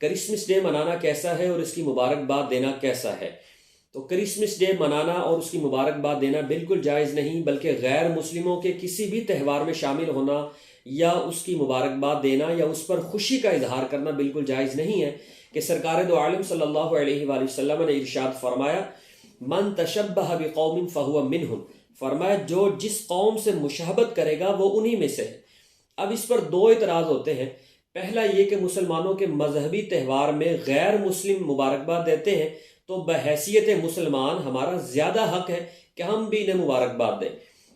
Christmas day منانا کیسا ہے اور اس کی مبارکباد دینا کیسا ہے؟ تو کرسمس ڈے منانا اور اس کی مبارکباد دینا بالکل جائز نہیں، بلکہ غیر مسلموں کے کسی بھی تہوار میں شامل ہونا یا اس کی مبارکباد دینا یا اس پر خوشی کا اظہار کرنا بالکل جائز نہیں ہے کہ سرکار دو عالم صلی اللہ علیہ وآلہ وسلم نے ارشاد فرمایا من تشبہ بقوم فہو منہم، فرمایا جو جس قوم سے مشابہت کرے گا وہ انہی میں سے ہے۔ اب اس پر دو اعتراض ہوتے ہیں۔ پہلا یہ کہ مسلمانوں کے مذہبی تہوار میں غیر مسلم مبارکباد دیتے ہیں تو بحیثیت مسلمان ہمارا زیادہ حق ہے کہ ہم بھی انہیں مبارکباد دیں۔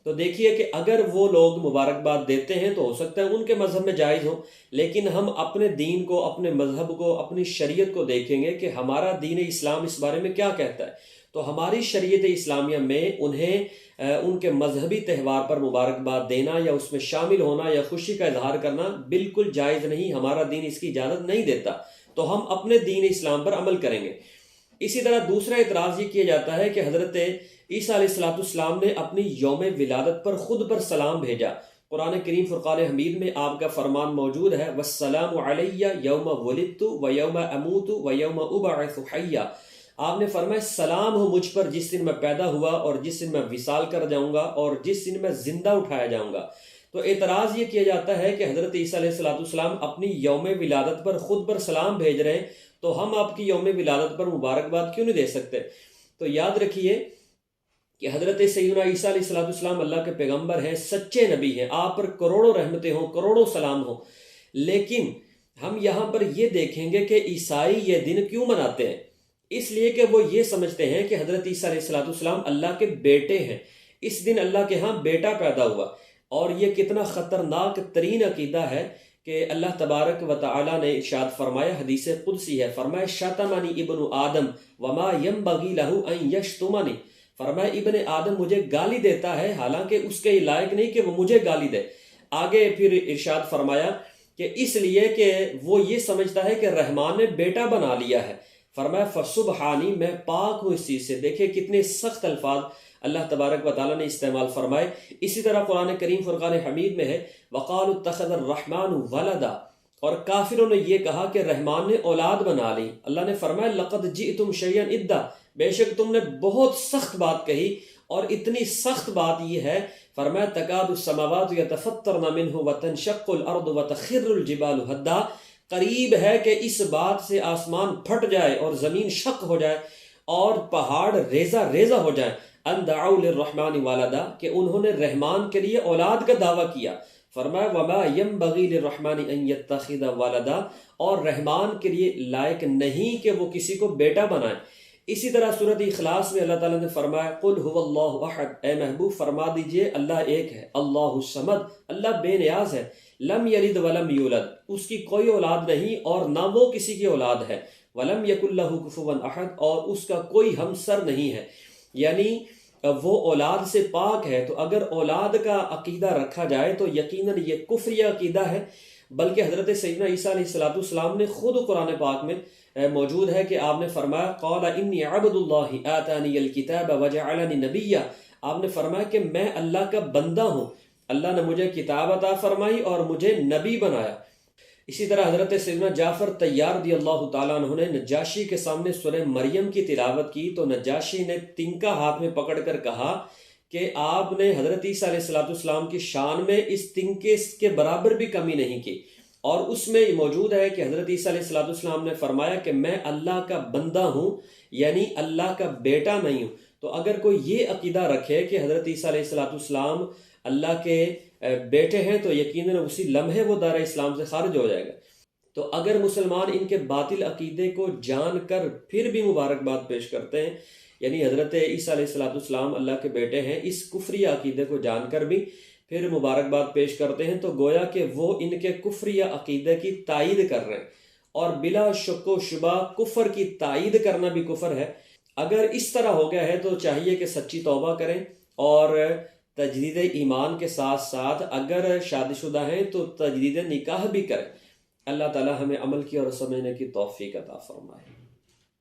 تو دیکھیے کہ اگر وہ لوگ مبارکباد دیتے ہیں تو ہو سکتا ہے ان کے مذہب میں جائز ہو، لیکن ہم اپنے دین کو، اپنے مذہب کو، اپنی شریعت کو دیکھیں گے کہ ہمارا دین اسلام اس بارے میں کیا کہتا ہے۔ تو ہماری شریعت اسلامیہ میں انہیں ان کے مذہبی تہوار پر مبارکباد دینا یا اس میں شامل ہونا یا خوشی کا اظہار کرنا بالکل جائز نہیں، ہمارا دین اس کی اجازت نہیں دیتا۔ تو ہم اپنے دین اسلام پر عمل کریں گے۔ اسی طرح دوسرا اعتراض یہ کیا جاتا ہے کہ حضرت عیسیٰ علیہ السلام نے اپنی یوم ولادت پر خود پر سلام بھیجا۔ قرآن کریم فرقان حمید میں آپ کا فرمان موجود ہے وَالسَّلَامُ عَلَيَّ يَوْمَ وُلِدْتُ وَيَوْمَ أَمُوتُ وَيَوْمَ أُبْعَثُ حَيًّا، آپ نے فرمایا سلام ہو مجھ پر جس دن میں پیدا ہوا اور جس دن میں وصال کر جاؤں گا اور جس دن میں زندہ اٹھایا جاؤں گا۔ تو اعتراض یہ کیا جاتا ہے کہ حضرت عیسیٰ علیہ السلام اپنی یوم ولادت پر خود پر سلام بھیج رہے ہیں، تو ہم آپ کی یوم ولادت پر مبارکباد کیوں نہیں دے سکتے؟ تو یاد رکھیے کہ حضرت سیدنا عیسیٰ علیہ السلام اللہ کے پیغمبر ہیں، سچے نبی ہیں، آپ پر کروڑوں رحمتیں ہوں، کروڑوں سلام ہوں، لیکن ہم یہاں پر یہ دیکھیں گے کہ عیسائی یہ دن کیوں مناتے ہیں؟ اس لیے کہ وہ یہ سمجھتے ہیں کہ حضرت عیسیٰ علیہ السلام اللہ کے بیٹے ہیں، اس دن اللہ کے ہاں بیٹا پیدا ہوا، اور یہ کتنا خطرناک ترین عقیدہ ہے کہ اللہ تبارک و تعالی نے ارشاد فرمایا، حدیث قدسی ہے، فرمایا شتمنی ابن آدم وما ینبغی لہ ان یشتمنی، فرمایا ابن آدم مجھے گالی دیتا ہے حالانکہ اس کے لائق نہیں کہ وہ مجھے گالی دے۔ آگے پھر ارشاد فرمایا کہ اس لیے کہ وہ یہ سمجھتا ہے کہ رحمان نے بیٹا بنا لیا ہے، فرمایا فسبحانی، میں پاک ہوں اس چیز سے۔ دیکھیں کتنے سخت الفاظ اللہ تبارک و تعالیٰ نے استعمال فرمائے۔ اسی طرح قرآن کریم فرقان حمید میں ہے وَقَالُوا اتَّخَذَ الرَّحْمَنُ وَلَدًا، اور کافروں نے یہ کہا کہ رحمان نے اولاد بنا لی۔ اللہ نے فرمایا لَقَدْ جِئْتُمْ شَيْئًا إِدًّا، بے شک تم نے بہت سخت بات کہی، اور اتنی سخت بات یہ ہے، فرمایا تَكَادُ السَّمَاوَاتُ يَتَفَطَّرْنَ مِنْهُ وَتَنشَقُّ الْأَرْضُ وَتَخِرُّ الْجِبَالُ هَدًّا، قریب ہے کہ اس بات سے آسمان پھٹ جائے اور زمین شق ہو جائے اور پہاڑ ریزہ ریزہ ہو جائیں، ان دعوا للرحمن ولدا، کہ انہوں نے رحمان کے لیے اولاد کا دعویٰ کیا۔ فرمایا وما ينبغي للرحمن ان يتخذ ولدا، اور رحمان کے لیے لائق نہیں کہ وہ کسی کو بیٹا بنائے۔ اسی طرح سورۃ اخلاص میں اللہ تعالیٰ نے فرمایا قل هو اللہ احد، اے محبوب فرما دیجئے اللہ ایک ہے، اللہ الصمد، اللہ بے نیاز ہے، لم یلد ولم یولد، اس کی کوئی اولاد نہیں اور نہ وہ کسی کی اولاد ہے، ولم یکن لہ کفوا احد، اور اس کا کوئی ہمسر نہیں ہے، یعنی وہ اولاد سے پاک ہے۔ تو اگر اولاد کا عقیدہ رکھا جائے تو یقیناً یہ کفری عقیدہ ہے، بلکہ حضرت سیدنا عیسیٰ علیہ السلام نے خود قرآن پاک میں موجود ہے کہ آپ نے فرمایا قال انی عبد اللہ آتانی الکتاب وجعلنی نبیا، آپ نے فرمایا کہ میں اللہ کا بندہ ہوں، اللہ نے مجھے کتاب عطا فرمائی اور مجھے نبی بنایا۔ اسی طرح حضرت سیدنا جعفر طیار رضی اللہ تعالیٰ عنہ نے نجاشی کے سامنے سورہ مریم کی تلاوت کی تو نجاشی نے تنکا ہاتھ میں پکڑ کر کہا کہ آپ نے حضرت عیسیٰ علیہ السلام کی شان میں اس تنکے کے برابر بھی کمی نہیں کی، اور اس میں موجود ہے کہ حضرت عیسیٰ علیہ السلام نے فرمایا کہ میں اللہ کا بندہ ہوں، یعنی اللہ کا بیٹا نہیں ہوں۔ تو اگر کوئی یہ عقیدہ رکھے کہ حضرت عیسیٰ علیہ السلام اللہ کے بیٹے ہیں تو یقیناً اسی لمحے وہ دار اسلام سے خارج ہو جائے گا۔ تو اگر مسلمان ان کے باطل عقیدے کو جان کر پھر بھی مبارکباد پیش کرتے ہیں، یعنی حضرت عیسیٰ علیہ السلام اللہ کے بیٹے ہیں، اس کفری عقیدے کو جان کر بھی پھر مبارکباد پیش کرتے ہیں، تو گویا کہ وہ ان کے کفری عقیدے کی تائید کر رہے ہیں، اور بلا شک و شبہ کفر کی تائید کرنا بھی کفر ہے۔ اگر اس طرح ہو گیا ہے تو چاہیے کہ سچی توبہ کریں اور تجدید ایمان کے ساتھ ساتھ اگر شادی شدہ ہیں تو تجدید نکاح بھی کریں۔ اللہ تعالی ہمیں عمل کی اور سمجھنے کی توفیق عطا فرمائے۔